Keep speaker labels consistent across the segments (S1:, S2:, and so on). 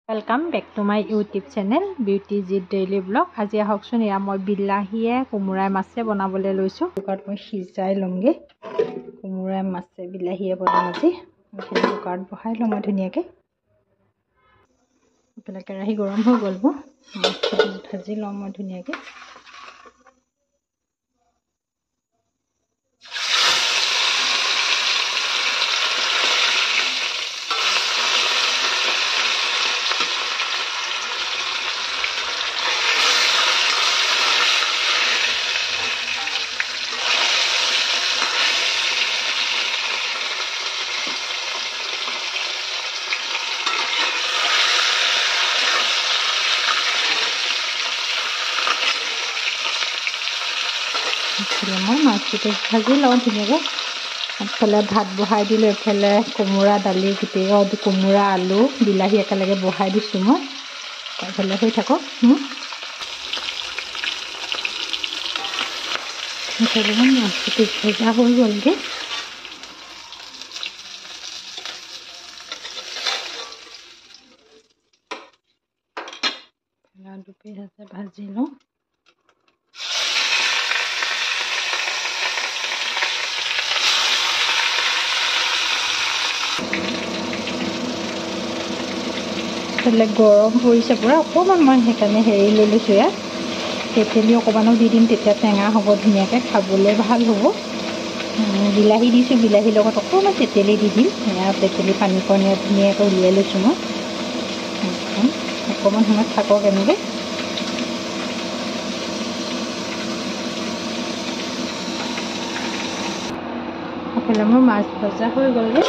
S1: Welcome back to my YouTube channel Beauty Zit Daily Vlog. আজি আহকচোন এয়া মই বিলাহীয়ে কোমোৰাই মাছে বনাবলৈ লৈছোঁ। কুকাৰত মই সিজাই লমগে। কোমোৰাই মাছে বিলাহীয়ে বনাম আজি। কুকাৰত বহাই লম মই ধুনীয়াকৈ। ইফালে কেৰাহী গৰম হৈ গ'ল মোৰ। মাছটো ভাজি লম মই ধুনীয়াকৈ। মই মাছটো ভাজি লওঁ ধুনীয়াকৈ। এফালে ভাত বহাই দিলোঁ, এফালে কোমোৰা দালি গোটেই কোমোৰা আলু বিলাহী একেলগে বহাই দিছোঁ মই। এফালে হৈ থাকক। এফালে মই মাছটো ভজা হৈ গ'লগৈ। আলু পিঁয়াজে ভাজি লওঁ। গৰম পৰিছে পূৰা, অকণমান মই সেইকাৰণে হেৰি লৈ লৈছোঁ ইয়াত তেতেলী অকণমানো দি দিম, তেতিয়া টেঙা হ'ব ধুনীয়াকৈ, খাবলৈ ভাল হ'ব। বিলাহী দিছোঁ, বিলাহীৰ লগত অকণমান তেতেলী দি দিম। এয়া তেতেলী পানীকণ ধুনীয়াকৈ উলিয়াই লৈছোঁ মই। অকণমান সময় থাকক এনেকৈ। এইফালে মোৰ মাছ ভজা হৈ গ'লগৈ।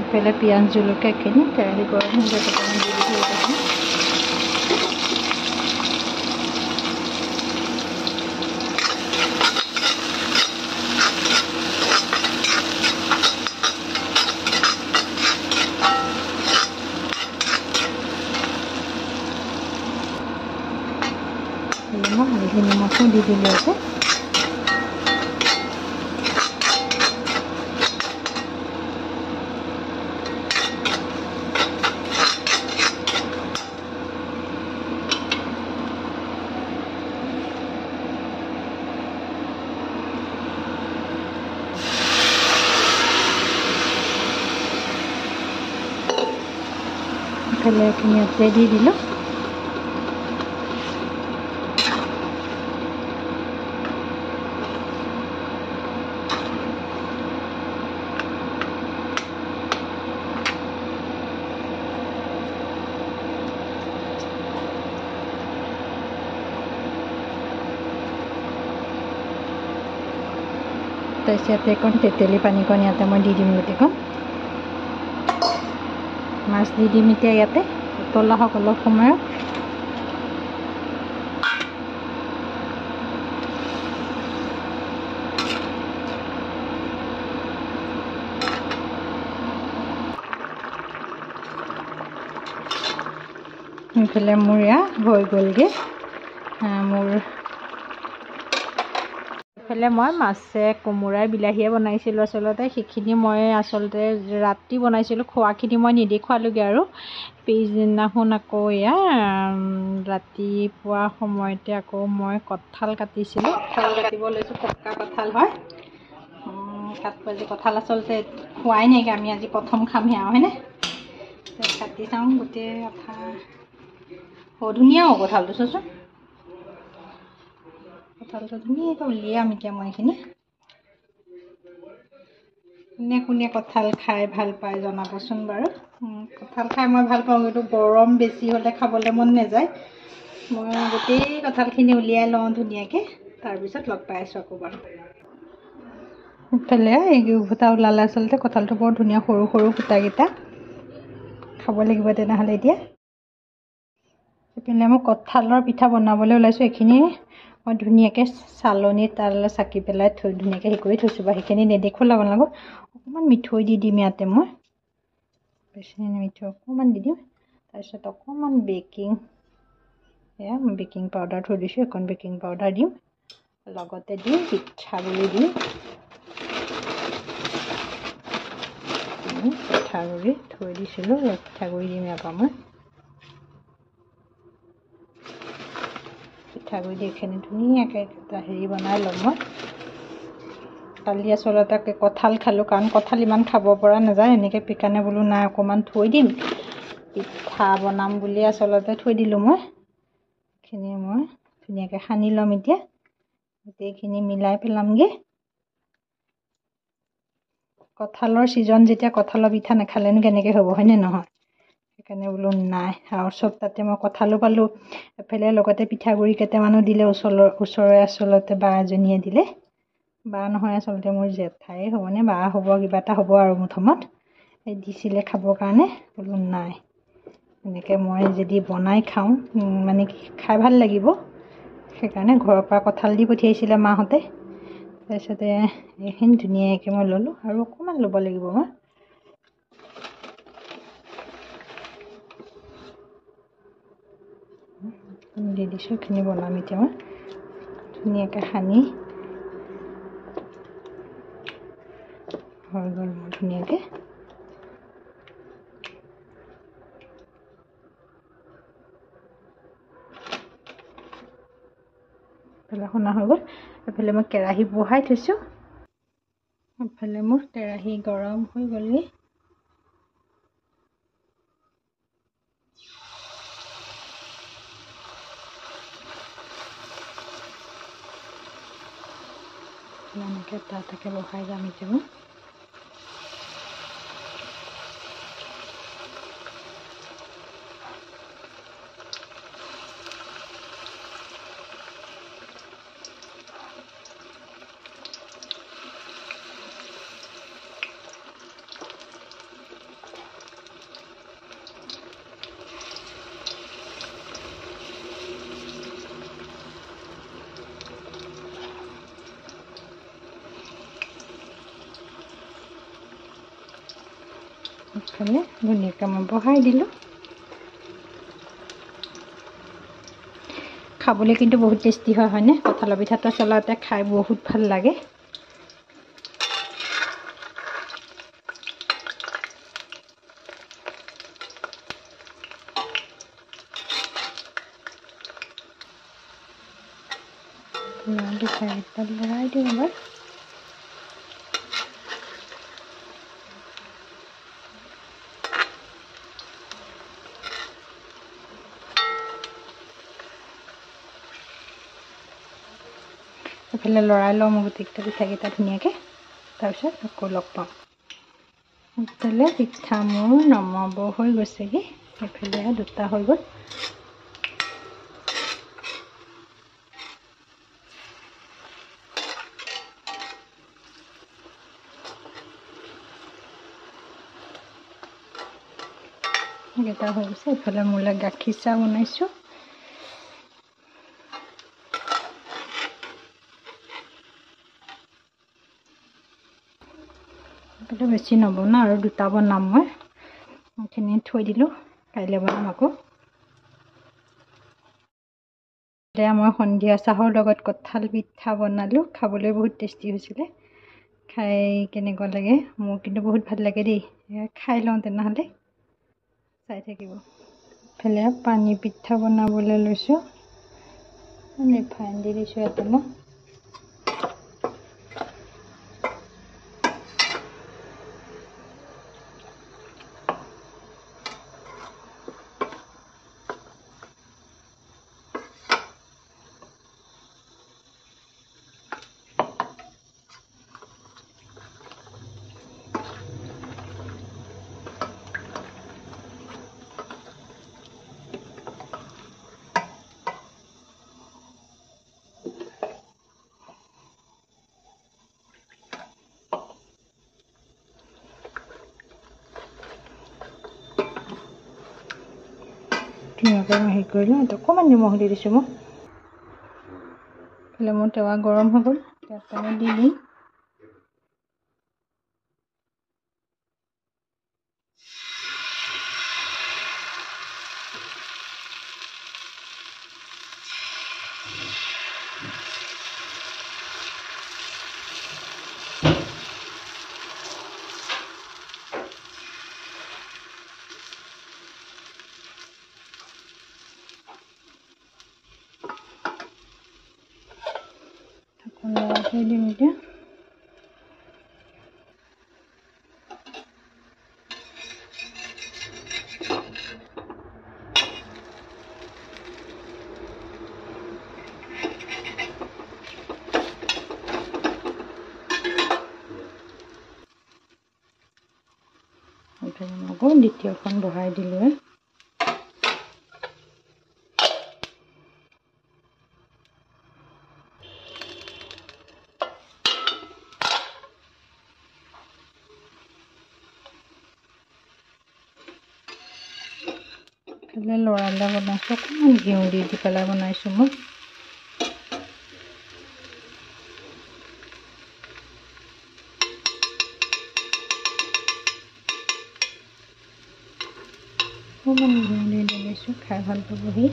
S1: এইফালে পিঁয়াজ জলকীয়াখিনি কেৰাহী গৰম হৈ যায়, অকণমান দি দিছোঁ। মই হালধি নিমখো দি দিলোঁ আছে। ইফালে এইখিনি ইয়াতে দি দিলোঁ। তাৰপিছত ইয়াতে অকণ তেতেলী পানীকণ ইয়াতে মই দি দিম গোটেইখন। মাছ দি দিম এতিয়া ইয়াতে, উতলা হওক অলপ সময়ত। এইফালে মোৰ এয়া হৈ গ'লগৈ। এইফালে মই মাছে কোমোৰাই বিলাহীয়ে বনাইছিলোঁ। সেইখিনি মই ৰাতি বনাইছিলোঁ, খোৱাখিনি মই নেদেখুৱালোগৈ আৰু। পিছদিনাখন আকৌ এয়া ৰাতিপুৱা সময়তে আকৌ মই কঁঠাল কাটিছিলোঁ। কঁঠাল কাটিব লৈছোঁ, পকা কঁঠাল হয়। আজি কঁঠাল আচলতে খোৱাই নাইকিয়া, আমি আজি প্ৰথম খামহে আৰু, হয়নে? কাটি চাওঁ গোটেই কঁঠাল। ধুনীয়া হ'ব কঁঠালটো, চোৱাচোন। কঁঠালটো ধুনীয়াকৈ উলিয়াম এতিয়া মই এইখিনি। কোনে কোনে কঁঠাল খাই ভাল পায় জনাবচোন বাৰু। কঁঠাল খাই মই ভাল পাওঁ, কিন্তু গৰম বেছি হ'লে খাবলৈ মন নাযায়। মই গোটেই কঁঠালখিনি উলিয়াই লওঁ ধুনীয়াকৈ, তাৰপিছত লগ পাই আছোঁ আকৌ বাৰু। ইফালে এই ফুটা ওলালে আচলতে কঁঠালটো বৰ ধুনীয়া, সৰু সৰু ফুটাকেইটা। খাব লাগিব তেনেহ'লে এতিয়া। এইপিনে মই কঁঠালৰ পিঠা বনাবলৈ ওলাইছোঁ। এইখিনি মই ধুনীয়াকৈ চালনীত তালৈ চাকি পেলাই ধুনীয়াকৈ হেৰি কৰি থৈছোঁ বাৰু। সেইখিনি নেদেখুৱালে আপোনালোকক। অকণমান মিঠৈ দি দিম ইয়াতে মই, বেছি মিঠৈ অকণমান দি দিম। তাৰপিছত অকণমান বেকিং পাউডাৰ থৈ দিছোঁ, অকণ বেকিং পাউডাৰ দিম। লগতে দিম পিঠাগুড়ি দিম। পিঠাগুড়ি থৈ দিছিলোঁ পিঠাগুড়ি দিম ইয়াৰ পৰা মই পিঠাগুড়ি দি এইখিনি ধুনীয়াকৈ এটা হেৰি বনাই ল'ম মই কালি আচলতে কঁঠাল খালোঁ কাৰণ কঁঠাল ইমান খাব পৰা নাযায় এনেকৈ পিকানে বোলো নাই অকণমান থৈ দিম পিঠা বনাম বুলি আচলতে থৈ দিলোঁ মই এইখিনি মই ধুনীয়াকৈ সানি ল'ম এতিয়া গোটেইখিনি মিলাই পেলামগৈ কঁঠালৰ ছিজন যেতিয়া কঁঠালৰ পিঠা নাখালেনো কেনেকৈ হ'ব হয়নে নহয় সেইকাৰণে বোলো নাই আৰু চব তাতে মই কঁঠালো পালোঁ এফালে লগতে পিঠাগুড়ি কেইটামানো দিলে ওচৰৰে আচলতে বা এজনীয়ে দিলে বা নহয় আচলতে মোৰ জেঠাই হ'বনে বা হ'ব কিবা এটা হ'ব আৰু মুঠমত এই দিছিলে খাবৰ কাৰণে বোলো নাই এনেকৈ মই যদি বনাই খাওঁ মানে খাই ভাল লাগিব সেইকাৰণে ঘৰৰ পৰা কঁঠাল দি পঠিয়াইছিলে মাহঁতে তাৰপিছতে এইখিনি ধুনীয়াকৈ মই ল'লোঁ আৰু অকণমান ল'ব লাগিব মই দি দিছোঁ এইখিনি বনাম এতিয়া মই ধুনীয়াকৈ সানি হৈ গ'ল মোৰ ধুনীয়াকৈ এফালে শুনা হৈ গ'ল এফালে মই কেৰাহী বহাই থৈছোঁ এফালে মোৰ কেৰাহী গৰম হৈ গ'লগৈ এনেকৈ তাতে বহাই যাম এতিয়া মই এইফালে ধুনীয়াকৈ মই বহাই দিলোঁ খাবলৈ কিন্তু বহুত টেষ্টি হয় হয়নে কঁঠালৰ পিঠাটো আচলতে খাই বহুত ভাল লাগে পিঠাকেইটা লৰাই দিওঁ এবাৰ এইফালে লৰাই লওঁ মই গোটেইকেইটা পিঠাকেইটা ধুনীয়াকৈ তাৰপিছত আকৌ লগ পাওঁ এইফালে পিঠা মোৰ নমাব হৈ গৈছেগৈ এইফালে দুটা হৈ গ'ল এইকেইটা হৈ গৈছে এইফালে মোলৈ গাখীৰ চাহ বনাইছোঁ এইটো বেছি নবনাওঁ আৰু দুটা বনাম মই এইখিনি থৈ দিলোঁ কাইলৈ বনাম আকৌ এতিয়া মই সন্ধিয়া চাহৰ লগত কঁঠাল পিঠা বনালোঁ খাবলৈ বহুত টেষ্টি হৈছিলে খাই কেনেকুৱা লাগে মোৰ কিন্তু বহুত ভাল লাগে দেই খাই লওঁ তেনেহ'লে চাই থাকিব ইফালে পানী পিঠা বনাবলৈ লৈছোঁ ৰিফাইন দি দিছোঁ ইয়াতে মই ধুনীয়াকৈ মই হেৰি কৰি লওঁ অকণমান নিমখ দি দিছোঁ মই এইফালে মোৰ টেৱা গৰম হৈ গ'ল তাতে মই দি দিম লৰাই দিম এতিয়া। আকৌ দ্বিতীয়খন বহাই দিলোঁ। লৰালে বনাইছোঁ, অকণমান ঘিউ দি পেলাই বনাইছোঁ মই। অকণমান ঘিউ দি লৈছোঁ, খাই ভাল পাবহি।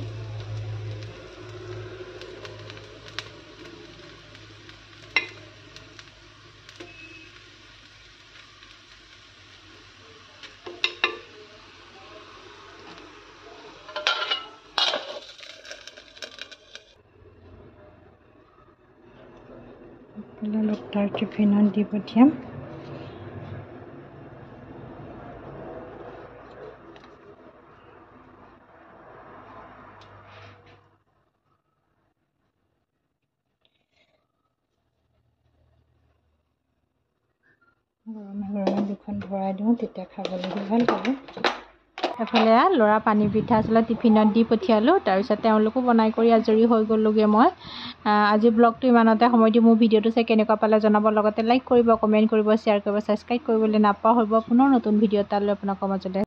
S1: অলপ তাৰ টিফিনত দি পঠিয়াম। গৰমে গৰমে দুখন ভৰাই দিওঁ, তেতিয়া খাবলৈ ভাল পাব। এফালে ল'ৰা পানী পিঠা আছিলে, টিফিনত দি পঠিয়ালোঁ। তাৰপিছত তেওঁলোকো বনাই কৰি আজৰি হৈ গ'লোগৈ। মই আজি ব্লগটো ইমানতে সময় দি মোৰ ভিডিঅ'টো চাই কেনেকুৱা পালে জনাব। লগতে লাইক কৰিব, কমেণ্ট কৰিব, শ্বেয়াৰ কৰিব, ছাবস্ক্ৰাইব কৰিবলৈ নাপাহৰিব। পুনৰ নতুন ভিডিঅ' এটালৈ আপোনালোকৰ মাজলৈ